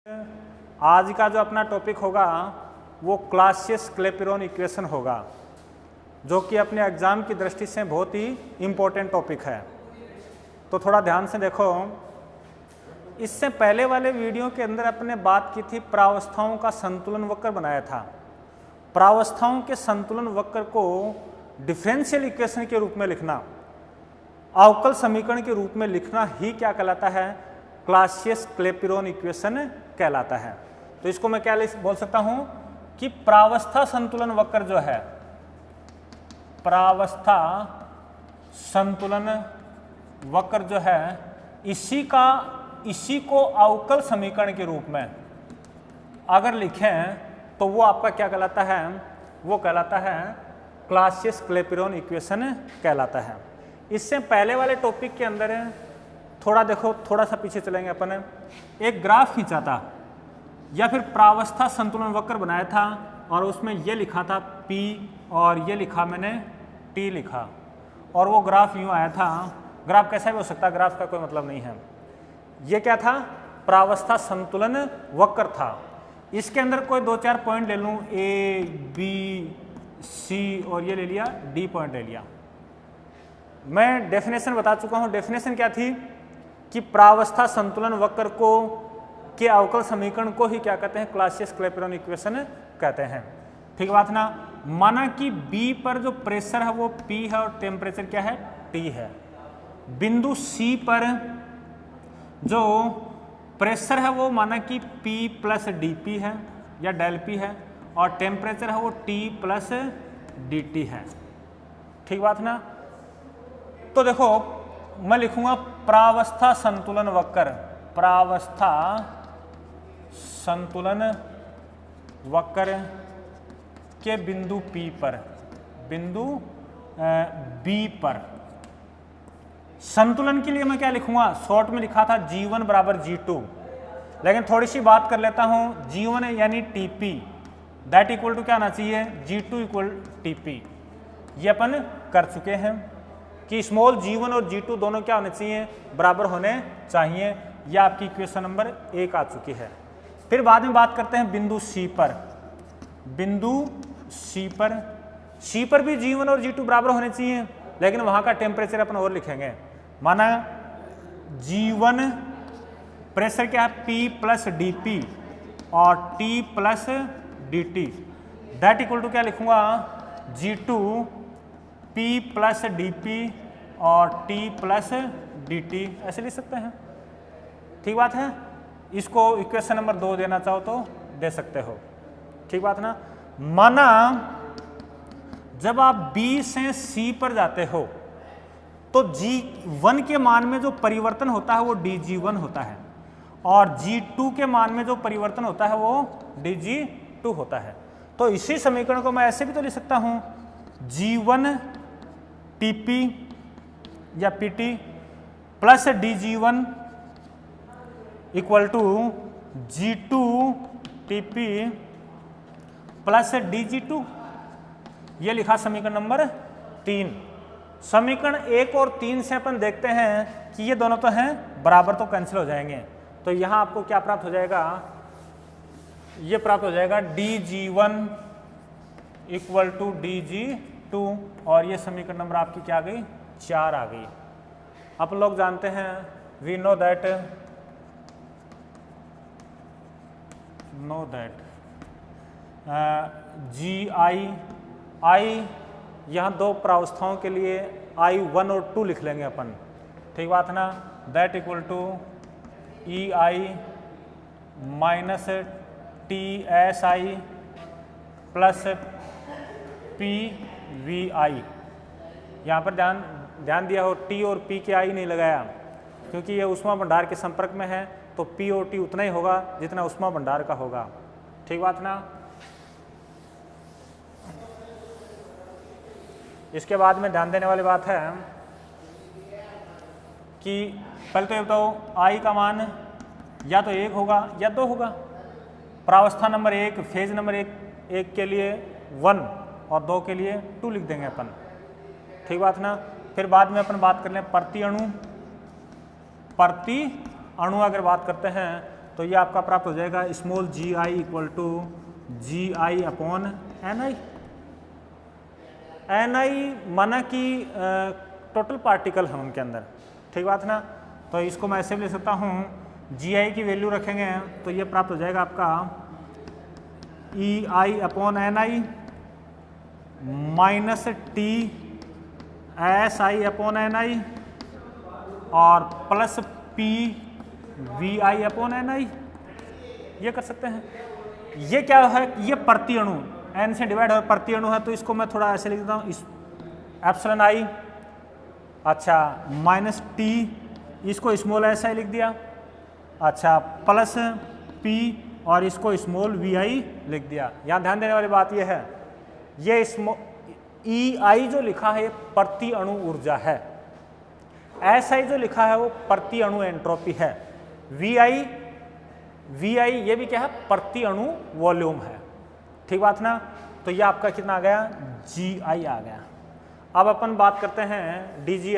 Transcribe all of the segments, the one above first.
आज का जो अपना टॉपिक होगा वो क्लासियस-क्लैपेरॉन इक्वेशन होगा, जो कि अपने एग्जाम की दृष्टि से बहुत ही इम्पोर्टेंट टॉपिक है। तो थोड़ा ध्यान से देखो, इससे पहले वाले वीडियो के अंदर अपने बात की थी प्रावस्थाओं का संतुलन वक्र बनाया था। प्रावस्थाओं के संतुलन वक्र को डिफरेंशियल इक्वेशन के रूप में लिखना, अवकल समीकरण के रूप में लिखना ही क्या कहलाता है? क्लासियस-क्लैपेरॉन इक्वेशन कहलाता है। तो इसको मैं क्या बोल सकता हूं कि प्रावस्था संतुलन वक्र जो है, प्रावस्था संतुलन वक्र जो है, इसी को अवकल समीकरण के रूप में अगर लिखें तो वो आपका क्या कहलाता है? वो कहलाता है क्लासियस-क्लैपेरॉन इक्वेशन कहलाता है। इससे पहले वाले टॉपिक के अंदर थोड़ा देखो, थोड़ा सा पीछे चलेंगे अपन, एक ग्राफ खींचा था या फिर प्रावस्था संतुलन वक्र बनाया था और उसमें ये लिखा था P और ये लिखा मैंने T लिखा, और वो ग्राफ यूँ आया था। ग्राफ कैसा भी हो सकता है, ग्राफ का कोई मतलब नहीं है। ये क्या था? प्रावस्था संतुलन वक्र था। इसके अंदर कोई दो चार पॉइंट ले लूँ, A, B, C और ये ले लिया, D पॉइंट ले लिया। मैं डेफिनेशन बता चुका हूँ। डेफिनेशन क्या थी कि प्रावस्था संतुलन वक्र को के अवकल समीकरण को ही क्या कहते हैं? क्लासियस-क्लैपेरॉन इक्वेशन कहते हैं। ठीक बात ना? माना कि B पर जो प्रेशर है वो P है और टेम्परेचर क्या है? T है। बिंदु C पर जो प्रेशर है वो माना कि P प्लस DP है या डेल P है, और टेम्परेचर है वो T प्लस DT है। ठीक बात ना? तो देखो, मैं लिखूंगा प्रावस्था संतुलन वक्र, प्रावस्था संतुलन वक्र के बिंदु P पर, बिंदु B पर संतुलन के लिए मैं क्या लिखूंगा? शॉर्ट में लिखा था G1 बराबर G2, लेकिन थोड़ी सी बात कर लेता हूं। G1 यानी TP दैट इक्वल टू क्या आना चाहिए? G2 equal TP। ये अपन कर चुके हैं कि स्मॉल G1 और G2 दोनों क्या होने चाहिए? बराबर होने चाहिए। यह आपकी इक्वेशन नंबर 1 आ चुकी है। फिर बाद में बात करते हैं बिंदु C पर। बिंदु C पर भी G1 और G2 बराबर होने चाहिए, लेकिन वहां का टेम्परेचर अपन और लिखेंगे। माना G1 प्रेशर क्या है? P प्लस DP और T plus DT that equal to क्या लिखूंगा? G2 P प्लस DP और T प्लस DT, ऐसे लिख सकते हैं। ठीक बात है? इसको इक्वेशन नंबर 2 देना चाहो तो दे सकते हो। ठीक बात ना? माना जब आप B से C पर जाते हो तो G1 के मान में जो परिवर्तन होता है वो DG1 होता है, और G2 के मान में जो परिवर्तन होता है वो DG2 होता है। तो इसी समीकरण को मैं ऐसे भी तो लिख सकता हूं, G1 TP या PT plus DG1 equal to G2 TP plus DG2। ये लिखा समीकरण नंबर 3। समीकरण 1 और 3 से अपन देखते हैं कि ये दोनों तो हैं बराबर, तो कैंसिल हो जाएंगे। तो यहाँ आपको क्या प्राप्त हो जाएगा? ये प्राप्त हो जाएगा DG1 इक्वल टू DG2, और ये समीकरण नंबर आपकी क्या आ गई? 4 आ गई। आप लोग जानते हैं, वी नो दैट I यहाँ दो प्रावस्थाओं के लिए I1 और 2 लिख लेंगे अपन। ठीक बात ना? That equal to EI minus TSI plus PVI। यहाँ पर ध्यान दिया हो, T और P के I नहीं लगाया, क्योंकि ये ऊष्मा भंडार के संपर्क में है, तो P और T उतना ही होगा जितना ऊष्मा भंडार का होगा। ठीक बात ना? इसके बाद में ध्यान देने वाली बात है कि पहले तो ये बताओ, I का मान या तो 1 होगा या 2 होगा। प्रावस्था नंबर 1, फेज नंबर 1 के लिए 1 और 2 के लिए 2 लिख देंगे अपन। ठीक बात ना? फिर बाद में अपन बात कर लें प्रति अणु अगर बात करते हैं तो ये आपका प्राप्त हो जाएगा small g I equal to g i upon n i. N i माना कि टोटल पार्टिकल है उनके अंदर, ठीक बात ना। तो इसको मैं ऐसे भी ले सकता हूँ, जी आई की वैल्यू रखेंगे तो ये प्राप्त हो जाएगा आपका e i upon n i minus t s i upon n i और plus p v i upon n i. ये कर सकते हैं। ये क्या है, ये प्रति अणु एन से डिवाइड और प्रति अणु है, तो इसको मैं थोड़ा ऐसे लिख देता हूँ, एप्सिलॉन आई, अच्छा माइनस टी, इसको स्मॉल एस आई लिख दिया, अच्छा प्लस पी और इसको स्मॉल वी आई लिख दिया। यहाँ ध्यान देने वाली बात यह है, ये ई आई जो लिखा है ये प्रति अणु ऊर्जा है, एस आई जो लिखा है वो प्रति अणु एंट्रोपी है, वी आई ये भी क्या है, प्रति अणु वॉल्यूम है, ठीक बात ना। तो ये आपका कितना आ गया, जी आई आ गया। अब अपन बात करते हैं डी जी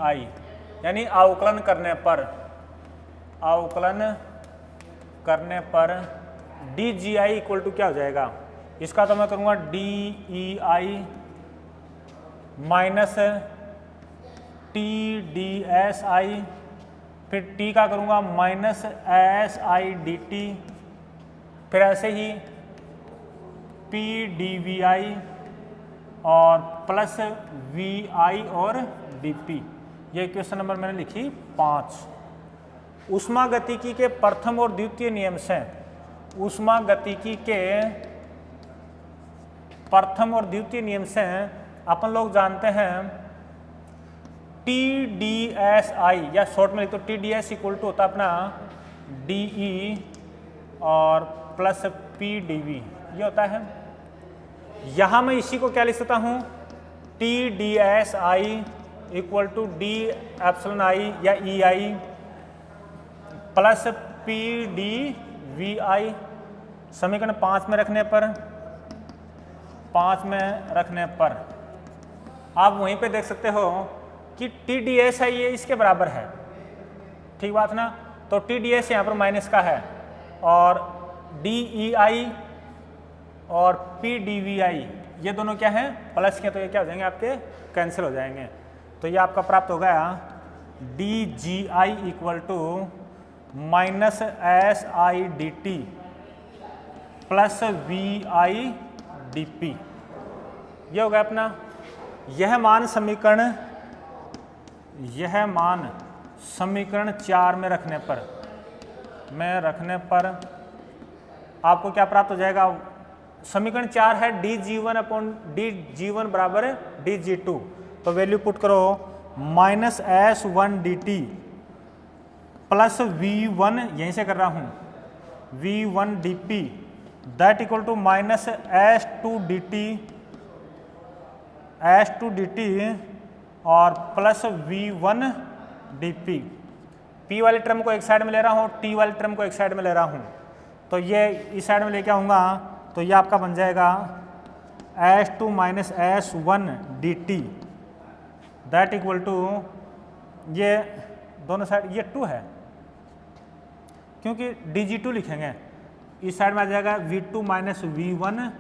आई यानी अवकलन करने पर D G I equal to क्या हो जाएगा, इसका तो मैं करूँगा D E I minus T D S I, फिर टी का करूँगा minus S I D T, फिर ऐसे ही पी डी वी आई और प्लस वी आई और डी पी। ये क्वेश्चन नंबर मैंने लिखी 5। ऊष्मागतिकी के प्रथम और द्वितीय नियम से, ऊष्मागतिकी के प्रथम और द्वितीय नियम से अपन लोग जानते हैं टी डी एस आई, या शॉर्ट में लिख तो T D S equal to होता है अपना डी ई और प्लस पी डी वी, ये होता है। यहाँ मैं इसी को क्या लिख सकता हूँ, t D S i equal to d epsilon i या e i plus p D we i. समीकरण 5 में रखने पर आप वहीं पे देख सकते हो कि टी डी एस आई ये इसके बराबर है, ठीक बात ना। तो टी डी एस यहाँ पर माइनस का है और डी ई आई और पी डी वी आई ये दोनों क्या हैं, प्लस के, तो ये क्या हो जाएंगे आपके, कैंसिल हो जाएंगे। तो ये आपका प्राप्त हो गया D G I equal to minus S I D T plus V I D P, ये हो गया अपना। यह मान समीकरण 4 में रखने पर आपको क्या प्राप्त हो जाएगा, समीकरण 4 है d g one upon d g one बराबर डी जी टू, तो वैल्यू पुट करो minus S one D T plus v one, यहीं से कर रहा हूँ, v one d p that equal to minus s two d t और plus v one d p. P वाले term को एक साइड में ले रहा हूँ, टी वाले टर्म को एक साइड में ले रहा हूँ, तो ये इस साइड में लेके आऊँगा, तो ये आपका बन जाएगा S two minus S one D T that equal to, ये दोनों साइड ये 2 है क्योंकि डी जी टू लिखेंगे, इस साइड में आ जाएगा V two minus V one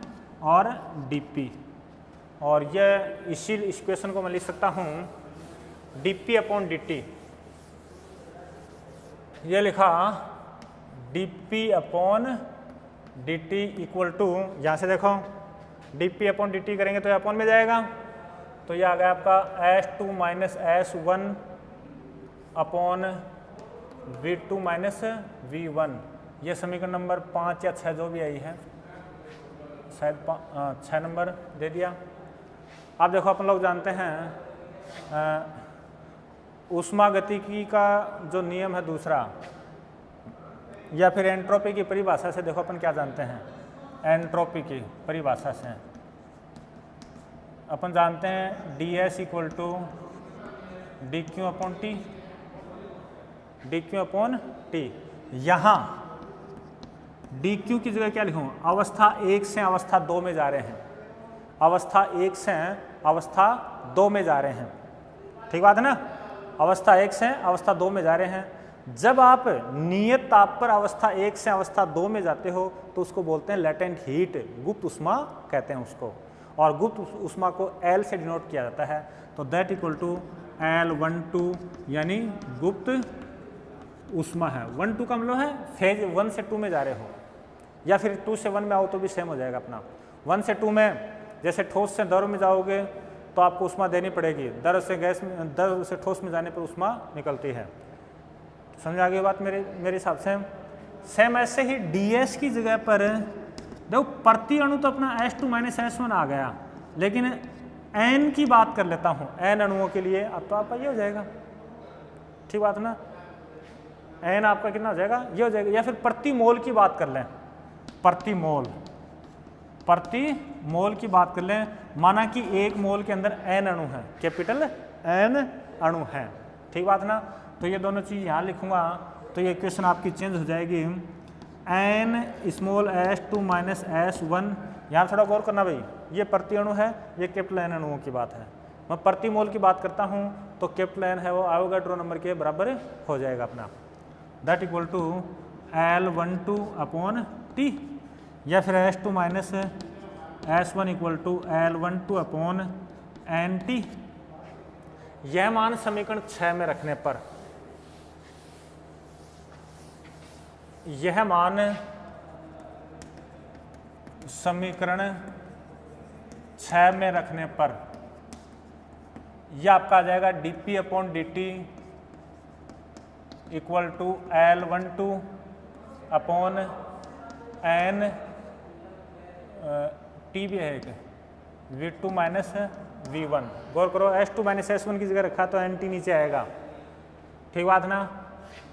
और डी पी, और ये इसी इक्वेशन को मैं लिख सकता हूँ D P upon D T, ये लिखा D P upon D T equal to, यहाँ से देखो D P upon D T करेंगे तो ये अपॉन में जाएगा, तो ये आ गया आपका S two minus S one upon V two minus V one. ये समीकरण नंबर 5 या 6 जो भी आई है, शायद 6 नंबर दे दिया। आप देखो अपन लोग जानते हैं ऊष्मागतिकी का जो नियम है दूसरा, या फिर एंट्रोपी की परिभाषा से देखो अपन क्या जानते हैं, एंट्रोपी की परिभाषा से अपन जानते हैं D S equal to D Q upon T, D Q upon T. यहाँ डी क्यू की जगह क्या लिखूँ, अवस्था 1 से अवस्था 2 में जा रहे हैं, अवस्था 1 से अवस्था 2 में जा रहे हैं, ठीक बात है ना। अवस्था 1 से अवस्था 2 में जा रहे हैं, जब आप नियत ताप पर अवस्था 1 से अवस्था 2 में जाते हो तो उसको बोलते हैं लेटेंट हीट, गुप्त उष्मा कहते हैं उसको, और गुप्त उष्मा को L से डिनोट किया जाता है। तो दैट इक्वल टू L12 यानी गुप्त उष्मा है। 1-2 का मतलब है फेज 1 से 2 में जा रहे हो, या फिर 2 से 1 में आओ तो भी सेम हो जाएगा अपना। 1 से 2 में जैसे ठोस से द्रव में जाओगे तो आपको उष्मा देनी पड़ेगी, द्रव से गैस में, द्रव से ठोस में जाने पर उष्मा निकलती है। समझ आ गई बात मेरे हिसाब से। सेम ऐसे ही ds की जगह पर देखो प्रति अणु तो अपना S2 - S1 आ गया, लेकिन n की बात कर लेता हूँ n अणुओं के लिए, अब तो आपका ये हो जाएगा, ठीक बात ना, n आपका कितना हो जाएगा, ये हो जाएगा। या फिर प्रति मोल की बात कर लें, प्रति मोल की बात कर लें, माना कि 1 मोल के अंदर n अणु है, कैपिटल n अणु है, ठीक बात ना। तो ये दोनों चीज़ यहाँ लिखूंगा तो ये इक्वेशन आपकी चेंज हो जाएगी, n स्मॉल s2 - s1। यहाँ थोड़ा गौर करना भाई, ये प्रति अणु है, ये कैपिटल n अणुओं की बात है। मैं प्रति मोल की बात करता हूँ तो कैपिटल n है वो एवोगाड्रो नंबर के बराबर हो जाएगा अपना, दैट इक्वल टू L12/T, या फिर S2 - S1 equal to L12/NT। यह मान समीकरण 6 में रखने पर, यह मान समीकरण 6 में रखने पर यह आपका आ जाएगा dP/dt equal to L12/N T भी है एक V2 - V1। गौर करो S2 - S1 की जगह रखा तो NT नीचे आएगा, ठीक बात ना।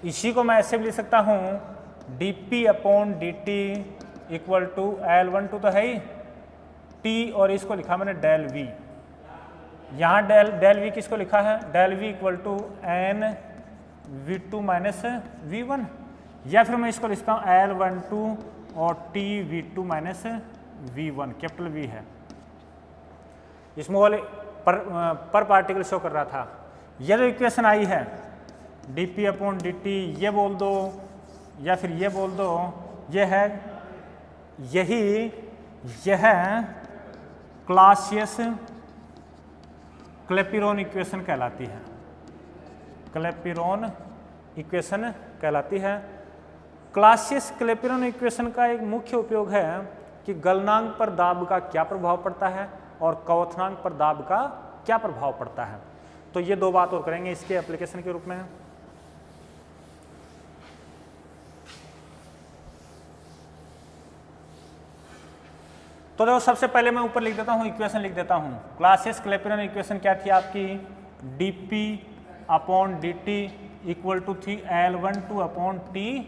इसी को मैं ऐसे भी लिख सकता हूँ dP/dt इक्वल टू L12 तो है ही T, और इसको लिखा मैंने डेल V। यहाँ डेल V किसको लिखा है, del V equal to N V2 - V1, या फिर मैं इसको लिखता हूँ L12 और T V2 - V1, capital V है। इसमें वाले पर पार्टिकल शो कर रहा था। यह जो इक्वेशन आई है dP/dt, ये बोल दो या फिर ये बोल दो, ये है यह क्लासियस क्लैपिरॉन इक्वेशन कहलाती है, क्लैपिरॉन इक्वेशन कहलाती है। क्लासियस क्लैपिरॉन इक्वेशन का एक मुख्य उपयोग है कि गलनांक पर दाब का क्या प्रभाव पड़ता है और क्वथनांक पर दाब का क्या प्रभाव पड़ता है। तो ये 2 बात और करेंगे इसके एप्लीकेशन के रूप में। तो देखो सबसे पहले मैं ऊपर लिख देता हूँ, इक्वेशन लिख देता हूँ। क्लासियस क्लैपिरॉन इक्वेशन क्या थी आपकी, dP/dt इक्वल टू थी L12/T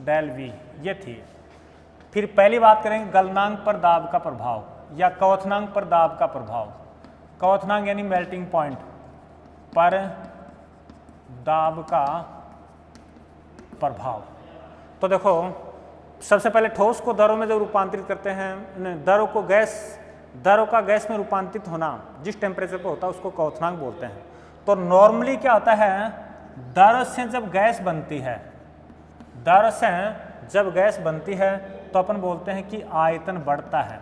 डेल V, ये थी। फिर पहली बात करेंगे गलनांक पर दाब का प्रभाव या क्वथनांक पर दाब का प्रभाव। क्वथनांक यानी मेल्टिंग पॉइंट पर दाब का प्रभाव। तो देखो सबसे पहले ठोस को द्रव में जब रूपांतरित करते हैं, द्रव का गैस में रूपांतरित होना जिस टेम्परेचर पर होता है उसको क्वथनांक बोलते हैं। तो नॉर्मली क्या होता है, द्रव से जब गैस बनती है तो अपन बोलते हैं कि आयतन बढ़ता है,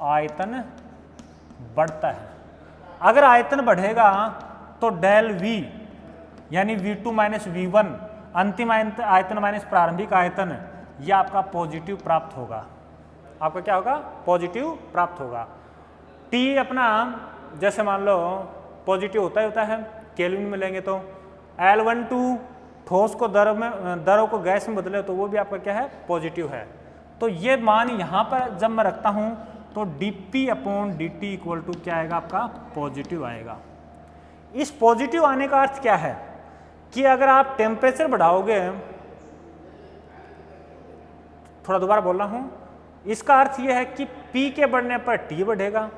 आयतन बढ़ता है। अगर आयतन बढ़ेगा तो डेल V यानी V2 - V1 अंतिम आयतन माइनस प्रारंभिक आयतन, यह आपका पॉजिटिव प्राप्त होगा। आपका क्या होगा, पॉजिटिव प्राप्त होगा। T अपना जैसे मान लो पॉजिटिव होता है, केल्विन में लेंगे तो L12 ठोस को द्रव को गैस में बदले तो वो भी आपका क्या है, पॉजिटिव है। तो ये मान यहाँ पर जब मैं रखता हूँ तो dP/dt इक्वल टू क्या आएगा, आपका पॉजिटिव आएगा। इस पॉजिटिव आने का अर्थ क्या है कि अगर आप टेम्परेचर बढ़ाओगे, थोड़ा दोबारा बोल रहा हूँ, इसका अर्थ यह है कि P के बढ़ने पर T बढ़ेगा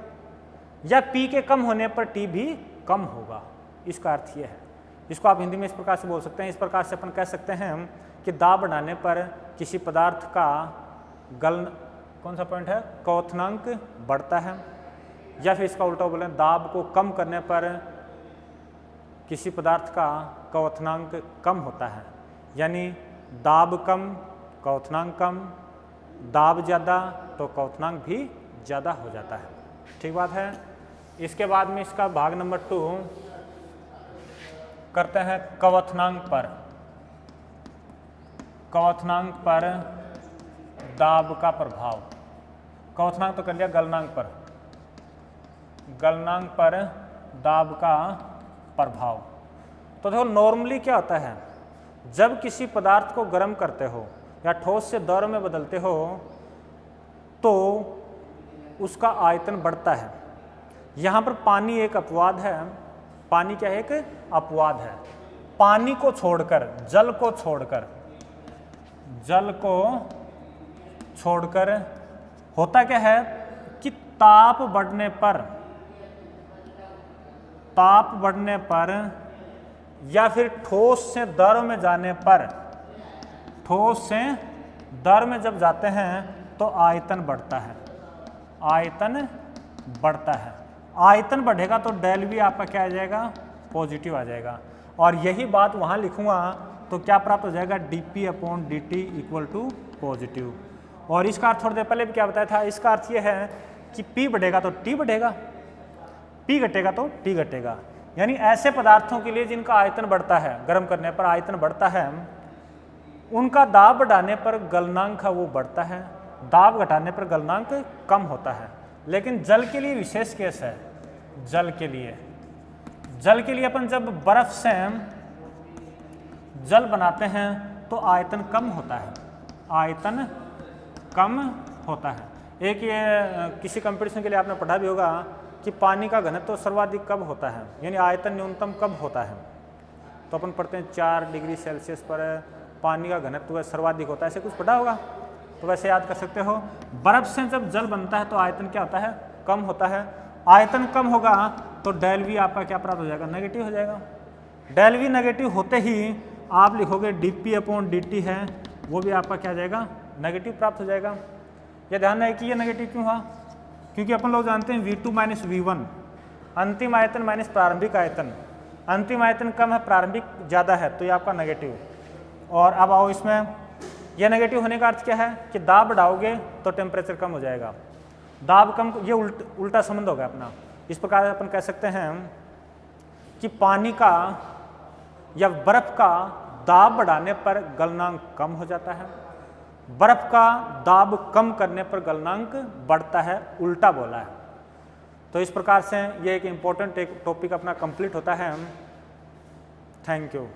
या P के कम होने पर T भी कम होगा, इसका अर्थ यह है। इसको आप हिंदी में इस प्रकार से बोल सकते हैं, इस प्रकार से अपन कह सकते हैं कि दाब बढ़ाने पर किसी पदार्थ का कौन सा पॉइंट है, क्वथनांक बढ़ता है, या फिर इसका उल्टा बोलें दाब को कम करने पर किसी पदार्थ का क्वथनांक कम होता है। यानी दाब कम क्वथनांक कम, दाब ज़्यादा तो क्वथनांक भी ज़्यादा हो जाता है। ठीक बात है। इसके बाद में इसका भाग नंबर 2 करते हैं क्वथनांक पर। क्वथनांक पर दाब का प्रभाव। क्वथनांक तो कर लिया, गलनांक पर, गलनांक पर दाब का प्रभाव। तो देखो नॉर्मली क्या होता है, जब किसी पदार्थ को गर्म करते हो या ठोस से द्रव में बदलते हो तो उसका आयतन बढ़ता है। यहाँ पर पानी एक अपवाद है। पानी क्या है? एक अपवाद है। पानी को छोड़कर, जल को छोड़कर, जल को छोड़कर होता क्या है कि ताप बढ़ने पर या फिर ठोस से द्रव में जाने पर, ठोस से द्रव में जब जाते हैं तो आयतन बढ़ता है, आयतन बढ़ता है। आयतन बढ़ेगा तो डेल वी आपका क्या आ जाएगा? पॉजिटिव आ जाएगा। और यही बात वहाँ लिखूँगा तो क्या प्राप्त हो जाएगा? dp upon dt equal to positive. और इसका अर्थ थोड़ी देर पहले भी क्या बताया था, इसका अर्थ ये है कि P बढ़ेगा तो T बढ़ेगा, P घटेगा तो T घटेगा। यानी ऐसे पदार्थों के लिए जिनका आयतन बढ़ता है, गर्म करने पर आयतन बढ़ता है, उनका दाब बढ़ाने पर गलनांक है वो बढ़ता है, दाब घटाने पर गलनांक कम होता है। लेकिन जल के लिए विशेष केस है। जल के लिए अपन जब बर्फ से जल बनाते हैं तो आयतन कम होता है, आयतन कम होता है। एक ये किसी कंपटीशन के लिए आपने पढ़ा भी होगा कि पानी का घनत्व तो सर्वाधिक कब होता है, यानी आयतन न्यूनतम कब होता है। तो अपन पढ़ते हैं 4 डिग्री सेल्सियस पर पानी का घनत्व सर्वाधिक होता है, ऐसे कुछ पढ़ा होगा। तो वैसे याद कर सकते हो, बर्फ से जब जल बनता है तो आयतन क्या होता है? कम होता है। आयतन कम होगा तो डेल वी आपका क्या प्राप्त हो जाएगा? नेगेटिव हो जाएगा। डेल वी नेगेटिव होते ही आप लिखोगे dp अपॉन dt है, वो भी आपका क्या जाएगा? नेगेटिव प्राप्त हो जाएगा। ये ध्यान है कि ये नेगेटिव क्यों हुआ? क्योंकि अपन लोग जानते हैं V2 माइनस V1, अंतिम आयतन माइनस प्रारंभिक आयतन। अंतिम आयतन कम है, प्रारंभिक ज़्यादा है, तो ये आपका नेगेटिव। और अब आओ इसमें, यह नेगेटिव होने का अर्थ क्या है कि दाब बढ़ाओगे तो टेम्परेचर कम हो जाएगा। दाब कम, ये उल्टा संबंध होगा अपना। इस प्रकार अपन कह सकते हैं कि पानी का या बर्फ का दाब बढ़ाने पर गलनांक कम हो जाता है, बर्फ का दाब कम करने पर गलनांक बढ़ता है, उल्टा बोला है। तो इस प्रकार से ये एक इम्पोर्टेंट एक टॉपिक अपना कंप्लीट होता है। Thank you.